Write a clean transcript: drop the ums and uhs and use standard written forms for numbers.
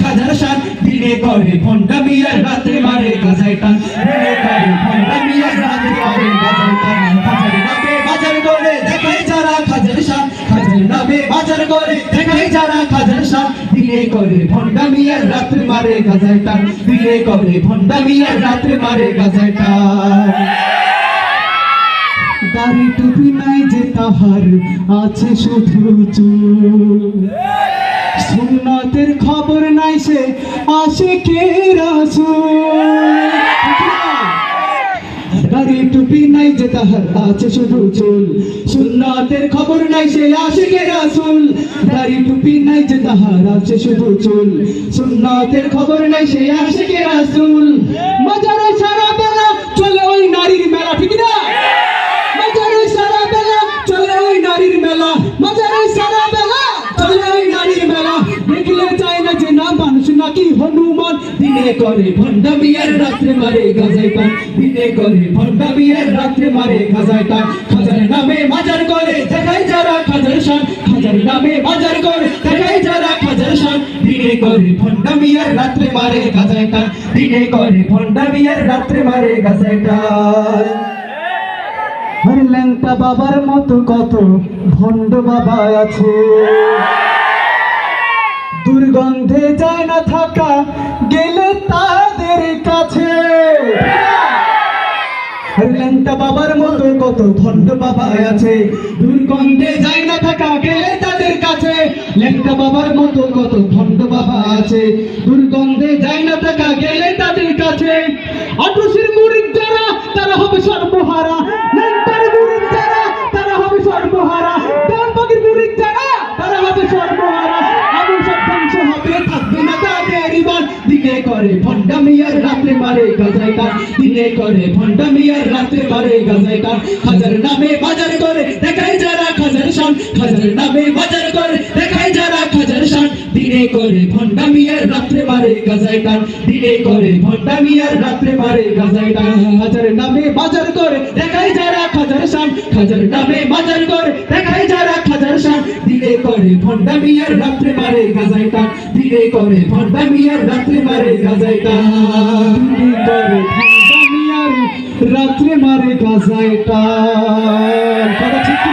খাজার শান দিনে করে ভণ্ডামি আর রাতে মারে গাজায় টান দিনে করে ভণ্ডামি আর রাতে মারে গাজায় টান খাজার নামে বাজার করে দেখায় যারা খাজার শান খাজার নামে বাজার করে দেখায় যারা খাজার শান দিনে করে ভণ্ডামি আর রাতে মারে গাজায় টান দিনে করে ভণ্ডামি আর রাতে মারে গাজায় টান দাড়ি টুপি নাই যে তাহার আছে শুধু চুল সুন্নতের খবর নাই সে আশিকে রাসূল দাড়ি টুপি নাই যে তাহার আছে শুধু চুল সুন্নতের খবর নাই সে আশিকে রাসূল দাড়ি টুপি নাই যে তাহার আছে শুধু চুল সুন্নতের খবর নাই সে আশিকে রাসূল মাজারে সারা বেলা চলে ওই নারীর মেলা ঠিক না মাজারে সারা বেলা চলে ওই নারীর মেলা মাজারে সারা বেলা চলে ওই নারীর মেলা দেখলে চায় না যে না মানুষ নাকি হনুমান দিনে করে ভণ্ডামি আর রাত্রে মারে গাজায় টান দিনে করে ভণ্ডামি আর রাত্রে মারে গাজায় টান খাজার নামে বাজার করে দেখায় যারা খাজার শান খাজার নামে বাজার করে দেখায় যারা খাজার শান দিনে করে ভণ্ডামি আর রাত্রে মারে গাজায় টান দিনে করে ভণ্ডামি আর রাত্রে মারে গাজায় টান আরে ল্যাংটা বাবার মতো কত ভণ্ড বাবা আছে দুর্গন্ধে যায় না থাকা গেলে তাদের কাছে ল্যাংটা বাবার মতো কত ভণ্ড বাবা আছে দুর্গন্ধে যায় না থাকা গেলে তাদের কাছে ল্যাংটা বাবার মতো কত ভণ্ড বাবা আছে দুর্গন্ধে যায় না থাকা গেলে তাদের কাছে আটুসির মুরিদ যারা তারা হবে সর্বহারা ল্যাংটার মুরিদ যারা তারা হবে সর্বহারা দেওয়ানবাগির মুরিদ যারা তারা হবে সর্বহারা আবু সব ধ্বংস হবে থাকবে না তাদের ইমান দিনে করে ভণ্ডামি আর রাতে মারে গাজায় টান দিনে করে ভণ্ডামি আর রাতে মারে গাজায় টান খাজার নামে বাজার করে দেখায় যারা খাজার শান খাজার নামে বাজার করে দেখায় যারা খাজার শান দিনে করে ভণ্ডামি আর রাতে মারে গাজায় টান দিনে করে ভণ্ডামি আর রাতে মারে গাজায় টান খাজার নামে বাজার করে দেখায় যারা খাজার শান খাজার নামে বাজার করে দেখায় যারা খাজার শান দিনে করে ভণ্ডামি আর রাতে মারে গাজায় টান দিনে করে ভণ্ডামি আর রাতে মারে গাজায় টান দিনে করে ভণ্ডামি আর রাতে মারে গাজায় টান কথা ঠিক